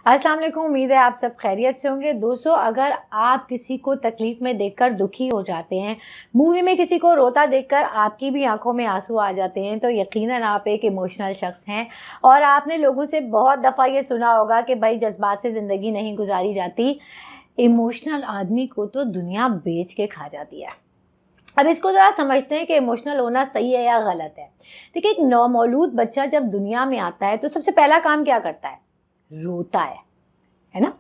अस्सलाम वालेकुम। उम्मीद है आप सब खैरियत से होंगे। दोस्तों, अगर आप किसी को तकलीफ़ में देखकर दुखी हो जाते हैं, मूवी में किसी को रोता देखकर आपकी भी आंखों में आंसू आ जाते हैं, तो यकीनन आप एक इमोशनल शख्स हैं। और आपने लोगों से बहुत दफ़ा ये सुना होगा कि भाई जज्बात से ज़िंदगी नहीं गुजारी जाती, इमोशनल आदमी को तो दुनिया बेच के खा जाती है। अब इसको ज़रा समझते हैं कि इमोशनल होना सही है या गलत है। देखिए, एक नौमौलूद बच्चा जब दुनिया में आता है तो सबसे पहला काम क्या करता है? रोता है ना।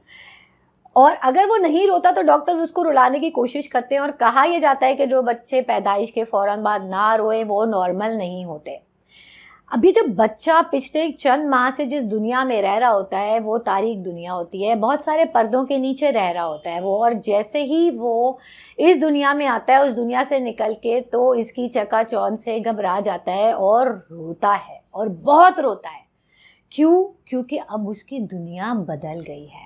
और अगर वो नहीं रोता तो डॉक्टर्स उसको रुलाने की कोशिश करते हैं, और कहा यह जाता है कि जो बच्चे पैदाइश के फ़ौरन बाद ना रोए वो नॉर्मल नहीं होते। अभी जो बच्चा पिछले चंद माह से जिस दुनिया में रह रहा होता है वो तारीक दुनिया होती है, बहुत सारे पर्दों के नीचे रह रहा होता है वो, और जैसे ही वो इस दुनिया में आता है, उस दुनिया से निकल के तो इसकी चकाचौंध से घबरा जाता है और रोता है, और बहुत रोता है। क्यों? क्योंकि अब उसकी दुनिया बदल गई है।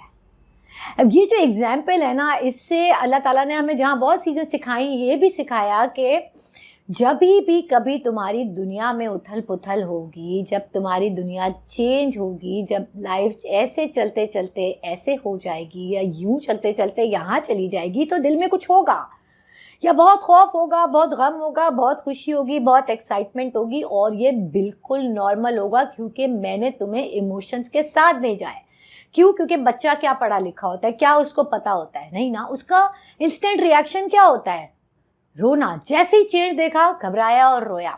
अब ये जो एग्जाम्पल है ना, इससे अल्लाह ताला ने हमें जहाँ बहुत चीज़ें सिखाई, ये भी सिखाया कि जब भी कभी तुम्हारी दुनिया में उथल पुथल होगी, जब तुम्हारी दुनिया चेंज होगी, जब लाइफ ऐसे चलते चलते ऐसे हो जाएगी या यूं चलते चलते यहाँ चली जाएगी, तो दिल में कुछ होगा, या बहुत खौफ होगा, बहुत गम होगा, बहुत खुशी होगी, बहुत एक्साइटमेंट होगी, और ये बिल्कुल नॉर्मल होगा, क्योंकि मैंने तुम्हें इमोशंस के साथ भेजा है। क्यों? क्योंकि बच्चा क्या पढ़ा लिखा होता है, क्या उसको पता होता है? नहीं ना। उसका इंस्टेंट रिएक्शन क्या होता है? रोना। जैसे ही चेंज देखा घबराया और रोया।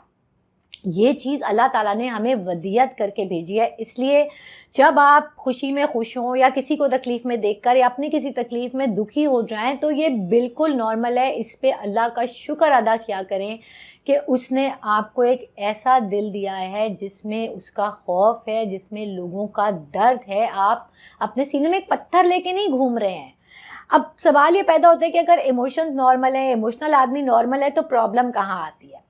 ये चीज़ अल्लाह ताला ने हमें वदियत करके भेजी है। इसलिए जब आप खुशी में खुश हों या किसी को तकलीफ़ में देखकर या अपनी किसी तकलीफ़ में दुखी हो जाएं, तो ये बिल्कुल नॉर्मल है। इस पे अल्लाह का शुक्र अदा किया करें कि उसने आपको एक ऐसा दिल दिया है जिसमें उसका खौफ है, जिसमें लोगों का दर्द है। आप अपने सीने में एक पत्थर लेके नहीं घूम रहे हैं। अब सवाल ये पैदा होता है कि अगर इमोशंस नॉर्मल है, इमोशनल आदमी नॉर्मल है, तो प्रॉब्लम कहाँ आती है?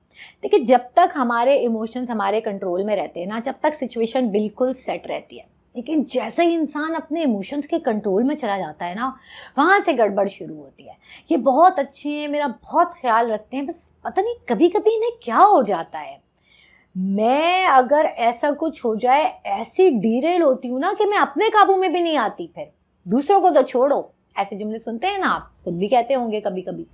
देखिए, जब तक हमारे इमोशंस हमारे कंट्रोल में रहते हैं ना, जब तक सिचुएशन बिल्कुल सेट रहती है, लेकिन जैसे ही इंसान अपने इमोशंस के कंट्रोल में चला जाता है ना, वहाँ से गड़बड़ शुरू होती है। ये बहुत अच्छे हैं, मेरा बहुत ख्याल रखते हैं, बस पता नहीं कभी कभी इन्हें क्या हो जाता है। मैं अगर ऐसा कुछ हो जाए, ऐसी डीरेल होती हूँ ना कि मैं अपने काबू में भी नहीं आती। फिर दूसरों को तो छोड़ो, ऐसे जुमले सुनते हैं ना, आप खुद भी कहते होंगे कभी कभी।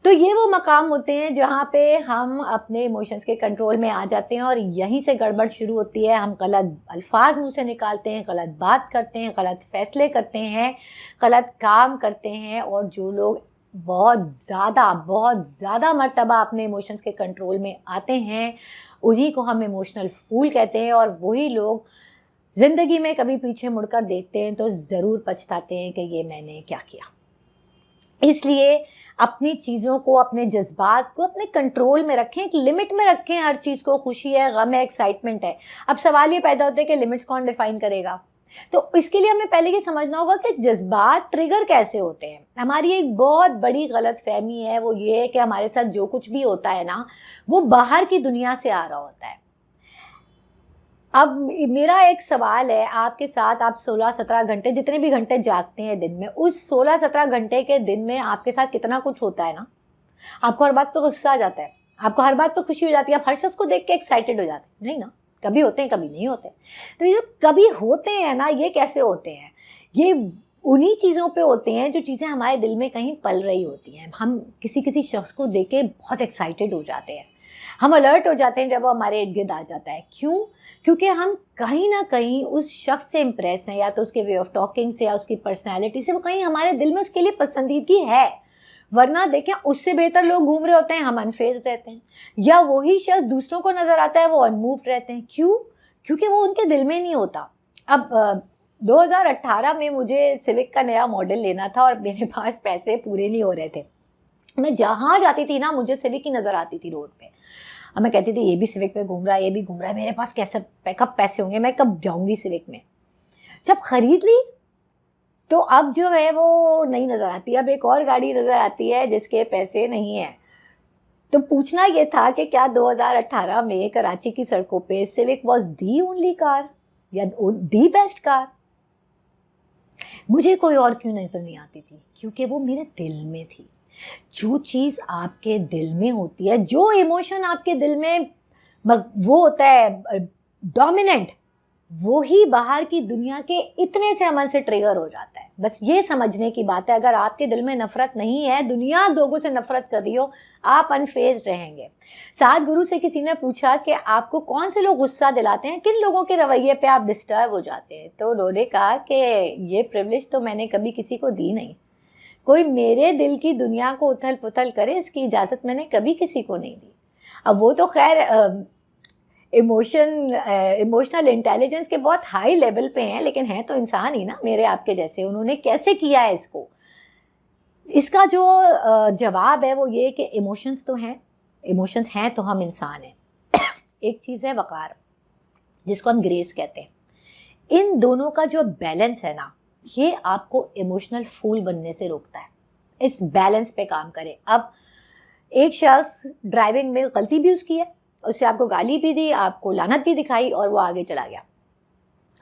तो ये वो मकाम होते हैं जहाँ पे हम अपने इमोशंस के कंट्रोल में आ जाते हैं, और यहीं से गड़बड़ शुरू होती है। हम गलत अल्फाज मुंह से निकालते हैं, गलत बात करते हैं, गलत फैसले करते हैं, गलत काम करते हैं। और जो लोग बहुत ज़्यादा मर्तबा अपने इमोशंस के कंट्रोल में आते हैं, उन्हीं को हम इमोशनल फूल कहते हैं। और वही लोग ज़िंदगी में कभी पीछे मुड़कर देखते हैं तो ज़रूर पछताते हैं कि ये मैंने क्या किया। इसलिए अपनी चीज़ों को, अपने जज्बात को अपने कंट्रोल में रखें, एक लिमिट में रखें हर चीज़ को। खुशी है, गम है, एक्साइटमेंट है। अब सवाल ये पैदा होता है कि लिमिट्स कौन डिफाइन करेगा? तो इसके लिए हमें पहले ये समझना होगा कि जज्बात ट्रिगर कैसे होते हैं। हमारी एक बहुत बड़ी गलत फहमी है, वो ये है कि हमारे साथ जो कुछ भी होता है ना, वो बाहर की दुनिया से आ रहा होता है। अब मेरा एक सवाल है आपके साथ, आप 16-17 घंटे, जितने भी घंटे जागते हैं दिन में, उस 16-17 घंटे के दिन में आपके साथ कितना कुछ होता है ना। आपको हर बात पे गुस्सा आ जाता है, आपको हर बात पे खुशी हो जाती है, आप हर शख्स को देख के एक्साइटेड हो जाते हैं, नहीं ना? कभी होते हैं, कभी नहीं होते। तो ये कभी होते हैं ना, ये कैसे होते हैं? ये उन्हीं चीज़ों पे होते हैं जो चीज़ें हमारे दिल में कहीं पल रही होती हैं। हम किसी शख्स को देख के बहुत एक्साइटेड हो जाते हैं, हम अलर्ट हो जाते हैं जब वो हमारे इर्द गिर्द आ जाता है। क्यों? क्योंकि हम कहीं ना कहीं उस शख्स से इम्प्रेस हैं, या तो उसके वे ऑफ टॉकिंग से या उसकी पर्सनैलिटी से, वो कहीं हमारे दिल में उसके लिए पसंदीदगी है। वरना देखें, उससे बेहतर लोग घूम रहे होते हैं, हम अनफेज्ड रहते हैं, या वही शख्स दूसरों को नज़र आता है, वो अनमूव्ड रहते हैं। क्यों? क्योंकि वो उनके दिल में नहीं होता। अब 2018 में मुझे सिविक का नया मॉडल लेना था, और मेरे पास पैसे पूरे नहीं हो रहे थे। मैं जहाँ जाती थी ना, मुझे सिविक ही नज़र आती थी रोड पे। अब मैं कहती थी ये भी सिविक में घूम रहा है, ये भी घूम रहा है, मेरे पास कैसे कब पैसे होंगे, मैं कब जाऊंगी सिविक में। जब खरीद ली तो अब जो है वो नहीं नज़र आती, अब एक और गाड़ी नज़र आती है जिसके पैसे नहीं हैं। तो पूछना ये था कि क्या 2018 में कराची की सड़कों पे civic was the only car या दी बेस्ट कार? मुझे कोई और क्यों नज़र नहीं आती थी? क्योंकि वो मेरे दिल में थी। जो चीज़ आपके दिल में होती है, जो इमोशन आपके दिल में वो होता है डोमिनेंट, वही बाहर की दुनिया के इतने से अमल से ट्रिगर हो जाता है। बस ये समझने की बात है, अगर आपके दिल में नफरत नहीं है, दुनिया लोगों से नफरत कर रही हो, आप अनफेज्ड रहेंगे। सद्गुरु से किसी ने पूछा कि आपको कौन से लोग गुस्सा दिलाते हैं, किन लोगों के रवैये पे आप डिस्टर्ब हो जाते हैं, तो उन्होंने कहा कि ये प्रिविलेज तो मैंने कभी किसी को दी नहीं। कोई मेरे दिल की दुनिया को उथल पुथल करे, इसकी इजाज़त मैंने कभी किसी को नहीं दी। अब वो तो खैर इमोशनल इंटेलिजेंस के बहुत हाई लेवल पे हैं, लेकिन हैं तो इंसान ही ना, मेरे आपके जैसे। उन्होंने कैसे किया है इसको? इसका जो जवाब है वो ये कि इमोशंस तो हैं, इमोशंस हैं तो हम इंसान हैं। एक चीज़ है वक़ार, जिसको हम ग्रेस कहते हैं। इन दोनों का जो बैलेंस है ना, ये आपको इमोशनल फूल बनने से रोकता है। इस बैलेंस पे काम करें। अब एक शख्स ड्राइविंग में गलती भी उसकी है, उससे आपको गाली भी दी, आपको लानत भी दिखाई और वो आगे चला गया।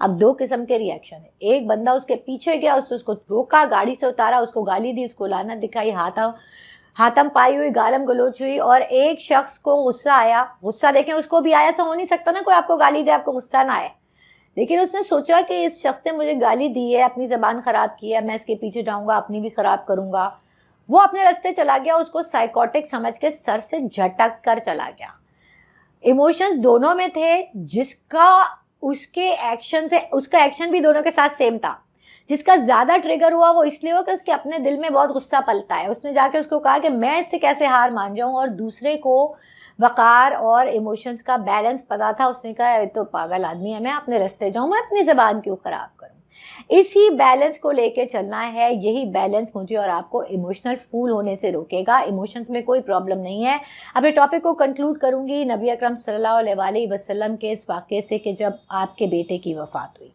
अब दो किस्म के रिएक्शन है। एक बंदा उसके पीछे गया, उसको रोका, गाड़ी से उतारा, उसको गाली दी, उसको लानत दिखाई, हाथम पाई हुई, गालम गलोच हुई। और एक शख्स को गुस्सा आया, गुस्सा देखें उसको भी आया, ऐसा हो नहीं सकता ना कोई आपको गाली दे आपको गुस्सा ना आए, लेकिन उसने सोचा कि इस शख्स ने मुझे गाली दी है, अपनी ज़बान ख़राब की है, मैं इसके पीछे जाऊँगा, अपनी भी ख़राब करूँगा। वो अपने रास्ते चला गया, उसको साइकोटिक समझ के सर से झटक कर चला गया। इमोशंस दोनों में थे, जिसका उसके एक्शन से, उसका एक्शन भी दोनों के साथ सेम था। जिसका ज़्यादा ट्रिगर हुआ वो इसलिए हुआ कि उसके अपने दिल में बहुत गुस्सा पलता है। उसने जाके उसको कहा कि मैं इससे कैसे हार मान जाऊं, और दूसरे को वक़ार और इमोशंस का बैलेंस पता था। उसने कहा ये तो पागल आदमी है, मैं अपने रास्ते जाऊं, मैं अपनी ज़बान क्यों ख़राब करूं। इसी बैलेंस को लेके चलना है। यही बैलेंस मुझे और आपको इमोशनल फूल होने से रोकेगा। इमोशंस में कोई प्रॉब्लम नहीं है। अपने टॉपिक को कंक्लूड करूंगी नबी अकरम सल्लल्लाहु अलैहि वसल्लम के इस वाक़े से कि जब आपके बेटे की वफ़ात हुई,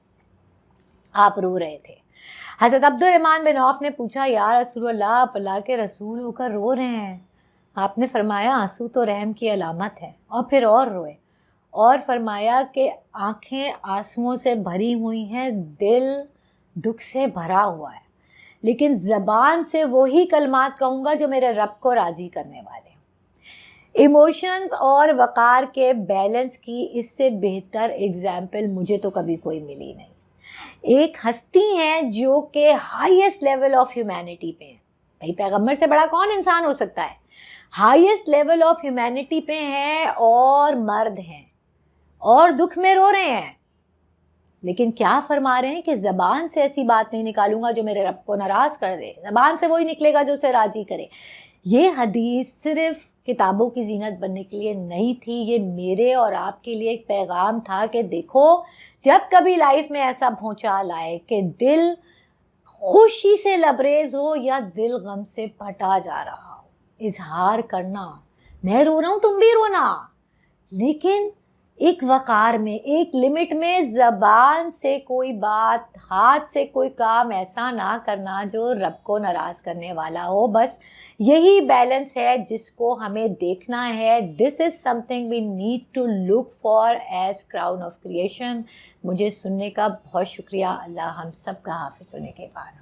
आप रो रहे थे। हज़रत अब्दुर्रहमान बिन औफ ने पूछा, या रसूलल्लाह, आप अल्लाह के रसूल होकर रो रहे हैं? आपने फरमाया, आंसू तो रहम की अलामत है। और फिर और रोए, और फरमाया कि आँखें आंसुओं से भरी हुई हैं, दिल दुख से भरा हुआ है, लेकिन ज़बान से वही कलमात कहूँगा जो मेरे रब को राज़ी करने वाले हैं। इमोशंस और वक़ार के बैलेंस की इससे बेहतर एग्जाम्पल मुझे तो कभी कोई मिली नहीं। एक हस्ती हैं जो कि हाईएस्ट लेवल ऑफ ह्यूमैनिटी पे हैं। भाई पैगंबर से बड़ा कौन इंसान हो सकता है? हाईएस्ट लेवल ऑफ ह्यूमैनिटी पे हैं और मर्द हैं और दुख में रो रहे हैं, लेकिन क्या फरमा रहे हैं कि ज़बान से ऐसी बात नहीं निकालूंगा जो मेरे रब को नाराज़ कर दे, ज़बान से वही निकलेगा जो उसे राज़ी करे। ये हदीस सिर्फ किताबों की जीनत बनने के लिए नहीं थी, ये मेरे और आपके लिए एक पैगाम था कि देखो, जब कभी लाइफ में ऐसा भूचाल आए कि दिल खुशी से लबरेज हो या दिल गम से फटा जा रहा हो, इजहार करना, मैं रो रहा हूँ तुम भी रोना, लेकिन एक वक़ार में, एक लिमिट में। ज़बान से कोई बात, हाथ से कोई काम ऐसा ना करना जो रब को नाराज़ करने वाला हो। बस यही बैलेंस है जिसको हमें देखना है। This is something we need to look for as crown of creation. मुझे सुनने का बहुत शुक्रिया। अल्लाह हम सब का हाफ़िज़ होने के बाद।